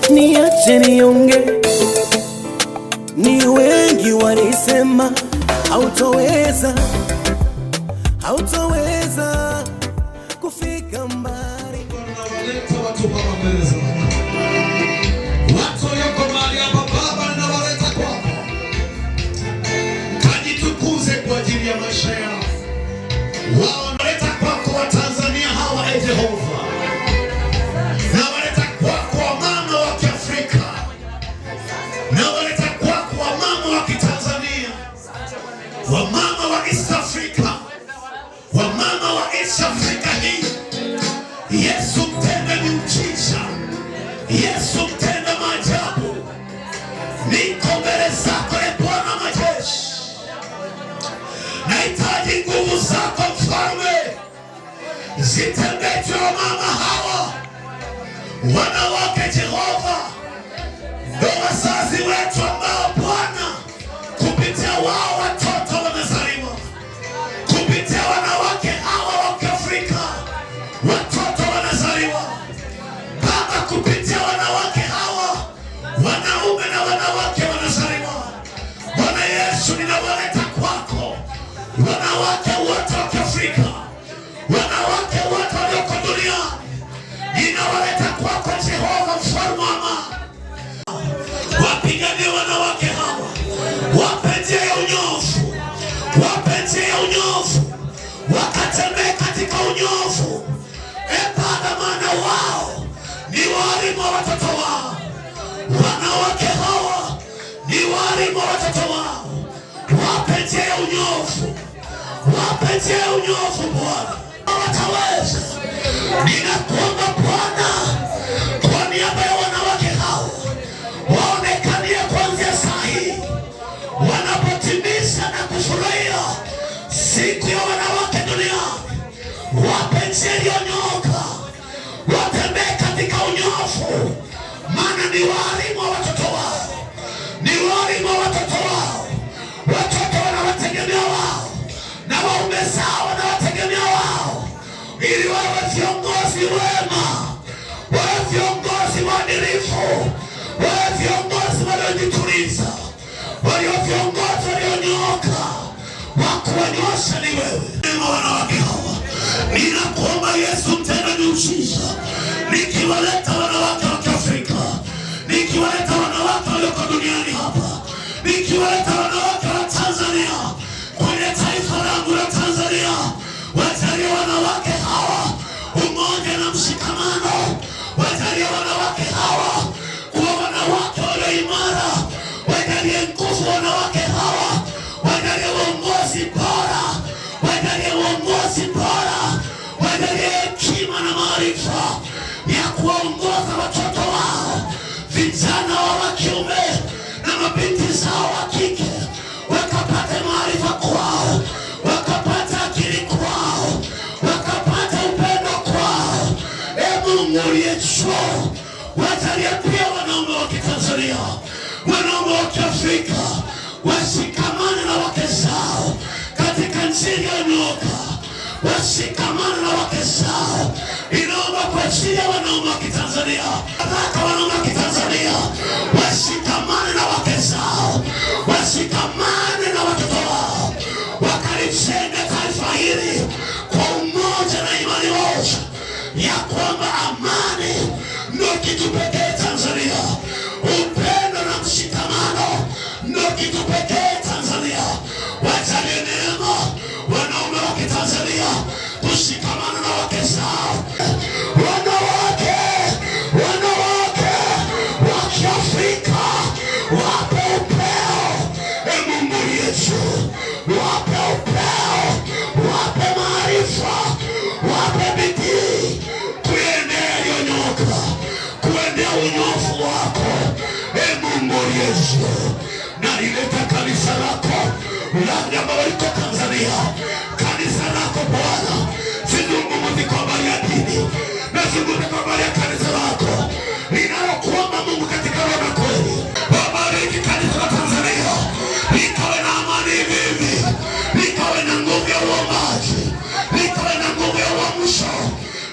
Niache nionge, ni wengi walisema hautoweza kufika mbali. Nawaleta watu hapa mbele zako. Watu yako mahali hapa Baba, nawaleta kwako. Kajitukuze kwa ajili ya maisha yao. Wao nawaleta kwako wa Tanzania hawa Jehova. Nawaleta kwako wa mama wa Kiafrika. Nawaleta kwako wa mama wa Kitanzania. Wa mama wa East Africa. Wa mama wa East Africa hii. Yesu mtende miujiza. Yesu mtende maajabu. Niko mbele zako e Bwana majeshi. Nahitaji nguvu zako Mfalme. Zitembee juu ya mama hawa. Wanawake Jehova. Ndio wazazi wetu ambao Bwana kupitia wao watoto wamezaliwa. Kupitia wanawake hawa wa Kiafrika watoto wanazaliwa. Baba, kupitia wanawake hawa wanaume na wanawake wanazaliwa. Bwana Yesu, ninawaleta kwako wanawake wote wa Kiafrika, wanawake wote walioko duniani, ninawaleta kwako Jehova Mfalme wa amani. Wapiganie wanawake hawa, wape njia ya unyofu, wape njia ya unyofu, wakatembee katika unyofu. Baba, maana wao ni walimu wa watoto wao. Wanawake hawa ni walimu wa watoto wao. Wape njia ya unyofu, wape njia ya unyofu Bwana. Wataweza. Ninakuomba Bwana kwa niaba ya wanawake hawa, waonekanie kuanzia saa hii wanapotimiza na kufurahia siku ya wanawake duniani. Wape njia iliyonyooka, watembee katika unyofu, maana ni walimu wa watoto wao, ni walimu wa watoto wao. Watoto wanawategemea wao na waume zao wanawategemea wao, ili wawe viongozi wema, wawe viongozi waadilifu, wawe viongozi waliojituliza, walio viongozi walionyooka. Wakuwanyosha ni wewe. Neema wanawake hawa, ninakuomba Yesu mtende miujiza. Nikiwaleta wanawake wa Kiafrika, nikiwaleta wanawake walioko duniani hapa, nikiwaleta wanawake wa Tanzania kwenye taifa langu la Tanzania, wajalie wanawake hawa umoja na mshikamano. Wajalie wanawake hawa kuwa wanawake walio imara. Wajalie nguvu wanawake hawa. Wajalie uongozi bora. Wajalie uongozi bora. Wajalie hekima na maarifa ya kuongoza watoto wao, vijana wa kiume na mabinti zao wa kike, wakapate maarifa kwao, wakapata akili kwao, wakapata upendo kwao. Mungu uliye juu, wajalie pia wanaume wa Kitanzania, wanaume wa Kiafrika washikamane na wake zao katika njia iliyonyooka, washikamane na wake zao. Inaomba kwa ajili ya wanaume wa Kitanzania, nataka wanaume wa Kitanzania washikamane na wake zao, washikamane na watoto wao, wakalijenga taifa hili kwa umoja na imani moja ya kwamba amani ndio kitu pekee Tanzania, upendo na mshikamano ndio kitu pekee Tanzania. Wajalie neema wanaume wa Kitanzania, tushikamane na wake zao. Wanawake wa Kiafrika, wape upeo. Mungu Yesu, wape upeo, wape maarifa, wape bidii kuendea yalionyooka, kuendea unyofu wako. Mungu Yesu, nalileta kanisa lako labda ambao liko Tanzania, kanisa lako Bwana. Sizungumzi kwa habari ya dini, nazungumza kwa habari ya kanisa lako linalokuomba Mungu katika roho na kweli. Wabariki kanisa la Tanzania, likawe na amani hivi, likawe na nguvu ya uombaji, likawe na nguvu ya uamsho,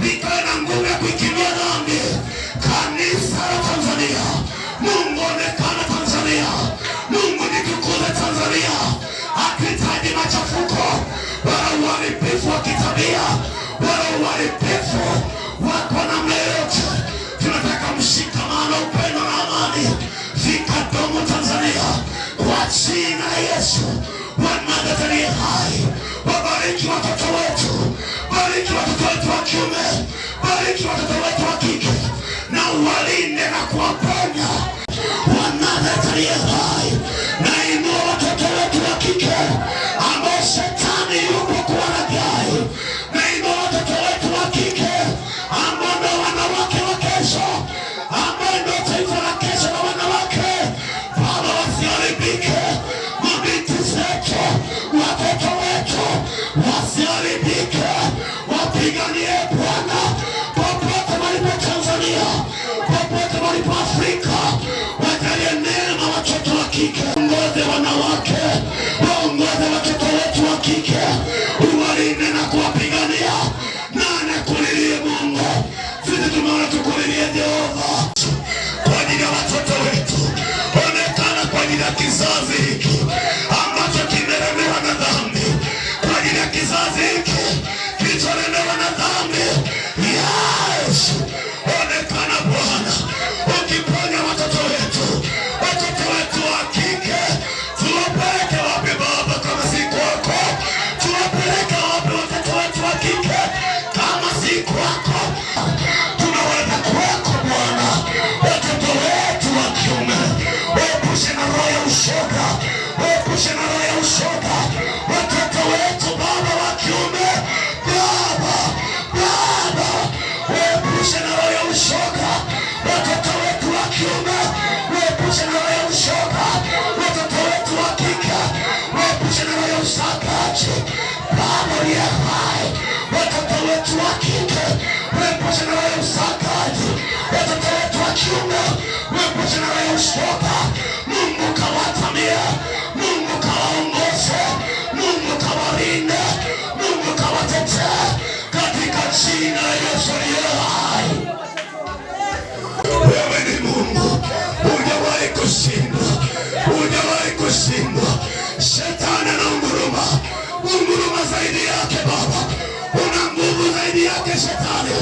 likawe na nguvu ya kuikimbia dhambi. Kanisa la Tanzania Mungu onekana Tanzania. Mungu nitukuze Tanzania. Hatuhitaji machafuko wala uharibifu wa kitabia wala uharibifu wa namna yoyote. Tunataka mshikamano, upendo na amani vikadumu Tanzania kwa jina la Yesu wa Nazareti hai. Wabariki watoto wetu, bariki watoto wetu wa kiume, bariki watoto wetu wa kike, na uwalinde na kuwaponya wa Nazareti hai. Na inua watoto wetu wa kike ambao shetani yupo kuwalaghai. Na inua watoto wetu wa kike ambao ndio wanawake wa kesho, ambao ndio taifa la kesho la wanawake. Baba, wasiharibike. Mabinti zetu, watoto wetu wasiharibike. Wapiganie Bwana popote walipo Tanzania, popote walipo Afrika. Wajalie neema watoto wa kike. Waongoze wanawake, waongoze watoto wetu wa kike, uwalinde na kuwapigania. Nani akulilie Mungu? Sisi tumeona tukulilie Jehova kwa ajili ya watoto wetu. Onekana kwa ajili ya kizazi hiki ambacho kimelemewa na dhambi, kwa ajili ya kizazi hiki kilicholemewa na dhambi. Yesu, onekana Bwana, ukiponya watoto wetu wa kike. Tuwapeleke wapi Baba kama si kwako? Tuwapeleke wapi watoto wetu wa kike kama si kwako? Tunaweza kwako Bwana watoto wetu wa kiume. Waepushe na roho ya ushoga, waepushe na roho ya ushoga watoto wetu Baba wa kiume. Baba, waepushe na roho ya ushoga watoto wetu wa kiume, waepushe na roho ya ushoga watoto wetu wa kike, waepushe na roho ya usagaji. Baba uliye hai, watoto wetu wa kike waepushe na roho ya usagaji, watoto wetu wa kiume waepushe na roho ya ushoga. Mungu kawatamie, Mungu kawaongoze, Mungu kawalinde, Mungu kawatetee katika jina la Yesu aliye hai. Wewe ni Mungu, hujawahi kushindwa, hujawahi kushindwa. Shetani anaunguruma, unguruma zaidi yake Baba. Una nguvu zaidi yake Shetani,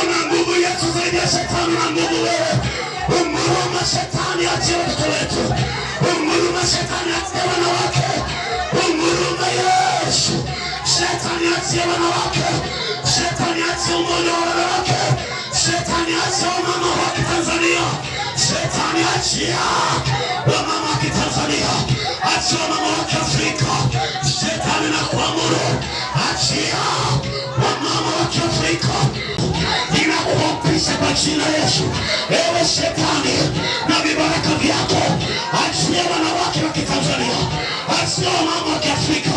una nguvu Yesu zaidi ya Shetani, una nguvu wewe. Unguruma Shetani, achia watoto wetu. Unguruma Shetani, achia wanawake. Unguruma Yesu. Shetani, achia wanawake. Shetani, achia umoja wa wanawake. Shetani, achia wamama wa Kitanzania. Shetani, achia wamama wa Kitanzania, achia wamama wa Kiafrika. Shetani, na kuamuru, achia wamama wa Kiafrika. Ninakuapisha kwa jina la Yesu, ewe Shetani, na vibaraka vyako. Achia wanawake wa Kitanzania, achia wamama wa Kiafrika,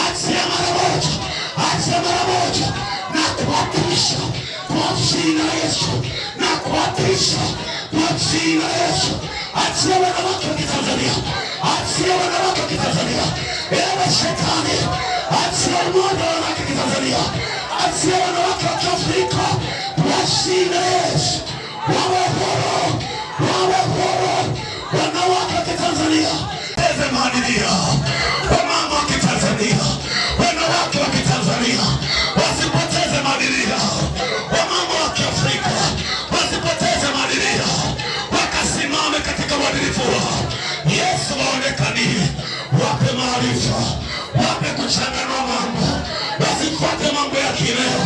achia mara moja, achia mara moja. Na kuapisha kwa jina la Yesu, na kuapisha kwa jina la Yesu. Achia wanawake wa Kitanzania, achia wanawake wa Kitanzania. Ewe Shetani, achia umoja wa wanawake wa Kitanzania, achia wanawake wa Kiafrika kwa jina la Yesu. Wawe huru, wawe huru wanawake wa Kitanzania. Teze maadili yao, wamama wa Kitanzania, wanawake wa Kitanzania wasipoteze maadili yao. Wamama wa Kiafrika wasipoteze maadili yao, wakasimame katika uadilifu wao. Yesu, waonekanie, wape maarifa, wape kuchanganua mambo, wasifuate mambo ya kileo,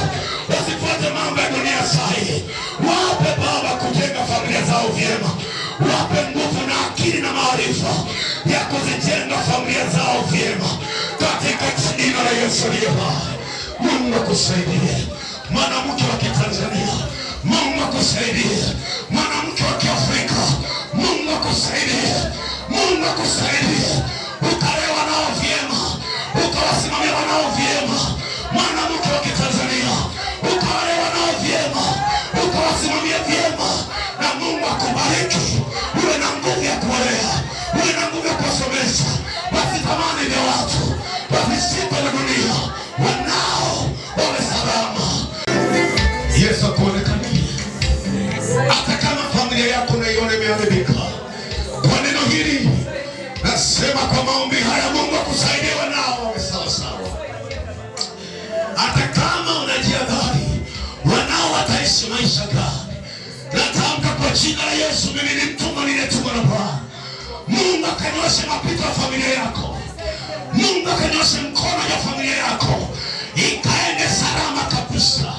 wasifuate mambo ya dunia sahi. Wape Baba kujenga familia zao vyema, wape nguvu na akili na maarifa ya kuzijenga familia zao vyema katika jina la Yesu aliye hai. Mungu akusaidie mwanamke wa Kitanzania, Mungu akusaidie mwanamke wa Kiafrika, Mungu akusaidie, Mungu akusaidie ukalewa nao vyema, ukawasimamia wanao vyema. Mwanamke wa Kitanzania, ukalewa nao vyema, ukawasimamia vyema, na Mungu akubariki. Uwe na nguvu ya kuwalea, uwe na nguvu ya kuwasomesha, wasitamani vya watu, wasishikwe na dunia, wanao wawe salama. Yesu akuonekanie hata kama familia yako naiona imeharibika. hili nasema kwa maombi haya, Mungu akusaidie wanao wawe sawa sawa. Hata kama unajiadhari wanao wataishi maisha gani, natamka kwa jina la Yesu, mimi ni mtumwa niliyetumwa na Bwana. Mungu akanyoshe mapito ya familia yako. Mungu akanyoshe mkono ya familia yako, ikaende salama kabisa,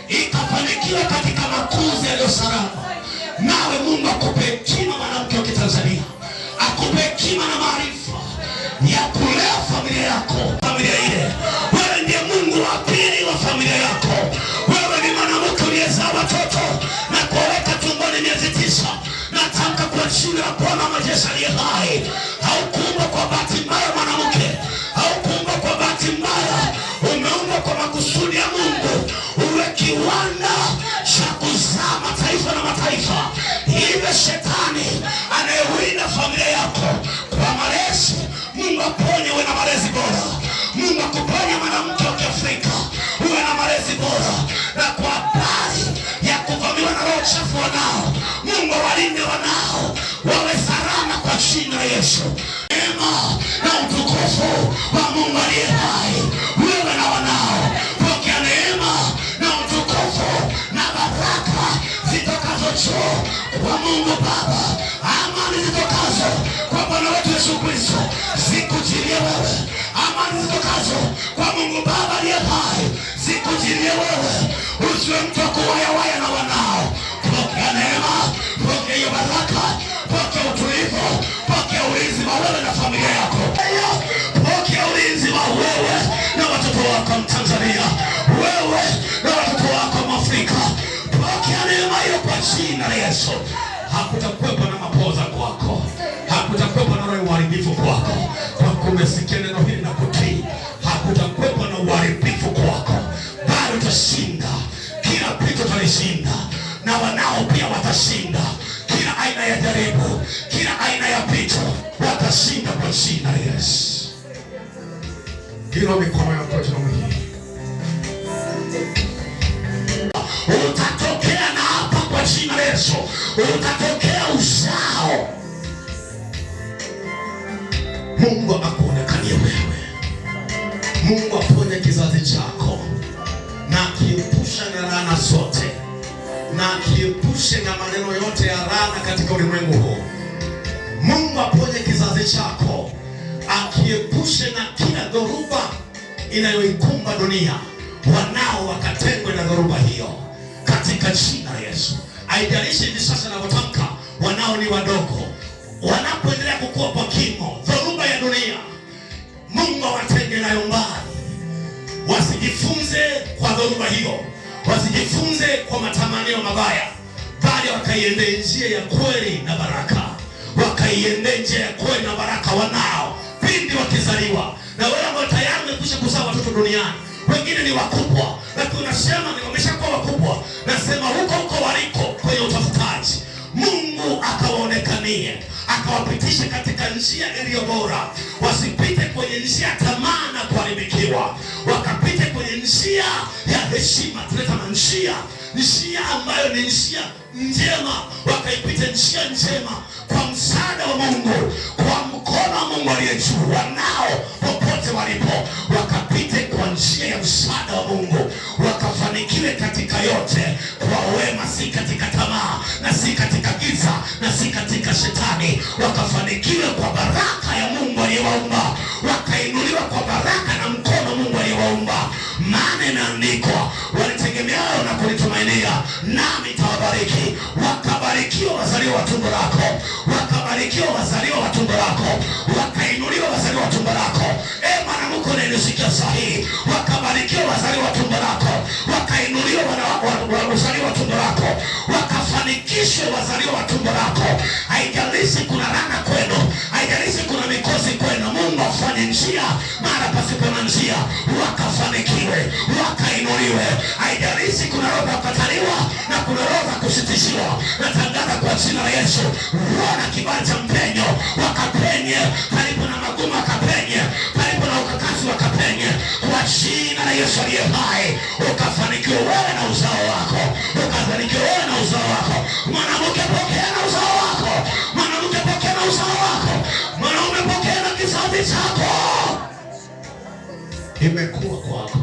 ikafanikiwa katika makuzi yaliyo salama. Nawe Mungu akupe hekima, mwanamke wa Kitanzania, akupe hekima na maarifa ya kulea familia yako. Familia ile, wewe ndiye Mungu wa pili wa familia yako. Wewe ni mwanamke uliyezaa watoto na kuweka tumboni miezi 9. Natamka kwa jina la Bwana majeshi aliye hai, haukuumbwa kwa bahati mbaya mwanamke, haukuumbwa kwa bahati mbaya. Umeumbwa kwa makusudi ya Mungu, uwe kiwanda cha kuzaa mataifa na mataifa. Hivyo shetani anayewinda familia yako kwa malezi, Mungu aponye uwe na malezi bora. Mungu akuponye mwanamke wa Kiafrika, uwe na malezi bora. Na kwa habari ya kuvamiwa na roho chafu wanao, Mungu walinde wanao wawe salama kwa jina la Yesu. Neema na utukufu wa Mungu aliye hai, wewe na wanao, pokea neema na utukufu na baraka zitokazo juu kwa Mungu Baba. Amani zitokazo kwa Bwana wetu Yesu Kristo zikujilie wewe. Amani zitokazo kwa Mungu Baba aliye hai zikujilie wewe. Usiwe mtu wa kuwayawaya na wanao. Pokea neema, pokea hiyo baraka, pokea utulivu, pokea ulinzi wa wewe na familia yako. Pokea ulinzi wa wewe na watoto wako Mtanzania, wewe na watoto wako Mwafrika. Pokea neema hiyo kwa jina la Yesu. Hakutakuwepo na mapoza kwako, hakutakuwepo na roho ya uharibifu kwako, kwa kumesikia neno hili na kutii. Hakutakuwepo na uharibifu kwako, bali utashinda. Kila pito utalishinda, na wanao pia watashinda. Kila aina ya jaribu, kila aina ya pito watashinda kwa jina la Yesu. Hilo mikono yako tunamwili. Utatokea na hapa kwa jina la Yesu. Utatokea uzao. Mungu akuonekanie wewe. Mungu aponye kizazi chako na kiepusha na laana zote, na kiepushe na maneno yote ya laana katika ulimwengu huu. Mungu aponye kizazi chako, akiepushe na kila dhoruba inayoikumba dunia. Wanao wakatengwe na dhoruba hiyo katika jina la Yesu. Haijalishi hivi sasa ninavyotamka, wanao ni wadogo, wanapoendelea kukua kwa kimo, dhoruba ya dunia, Mungu awatenge nayo mbali. Wasijifunze kwa dhoruba hiyo, wasijifunze kwa matamanio mabaya, bali wakaiende njia ya kweli na baraka. Wakaiende njia ya kweli na baraka wanao pindi wakizaliwa. Na wale ambao tayari wamekwisha kuzaa watoto duniani, wengine ni wakubwa, lakini unasema ni wameshakuwa wakubwa, nasema huko waliko kwenye utafutaji, Mungu akawaonekanie, akawapitisha katika njia iliyo bora. Wasipite kwenye njia ya tamaa na kuharibikiwa, wakapite kwenye njia ya heshima. Tunasema njia ambayo ni njia njema, wakaipite njia njema kwa msaada wa Mungu, kwa mkono wa Mungu aliye juu. Wanao popote walipo wakapite kwa njia ya msaada wa Mungu, wakafanikiwe katika yote kwa wema, si katika tamaa na si katika giza na si katika shetani. Wakafanikiwe kwa baraka ya Mungu aliyewaumba, wakainuliwa kwa baraka na mkono Mungu aliyewaumba. Maana inaandikwa, walitegemeao na kulitumainia nami tawabariki. Wakabarikiwa wazaliwa wa tumbo lako, wakabarikiwa wazaliwa wa tumbo lako, wakainuliwa wazaliwa wa tumbo lako. Mwanamke unanisikia sahihi, wakabarikiwa wazaliwa wa tumbo lako, wakainuliwa wazaliwa wa tumbo lako, wakafanikishwe wazaliwa wa tumbo lako. Haijalishi kuna laana kwenu, haijalishi kuna mikosi kwenu, Mungu afanye njia mara pasipo na njia, wakafanikiwe, wakainuliwe. Haijalishi kuna roho ya kukataliwa na kuna roho ya kusitishiwa, natangaza kwa jina la Yesu, roho na kibali cha mpenyo wakapenye, palipo na magumu wakapenye, palipo na ukakasi wakapenye, kwa jina la Yesu aliye hai. Ukafanikiwe wewe na uzao wako, ukafanikiwe wewe na uzao wako. Mwanamke pokea na uzao wako, mwanamke pokea na uzao wako. imekuwa kwako.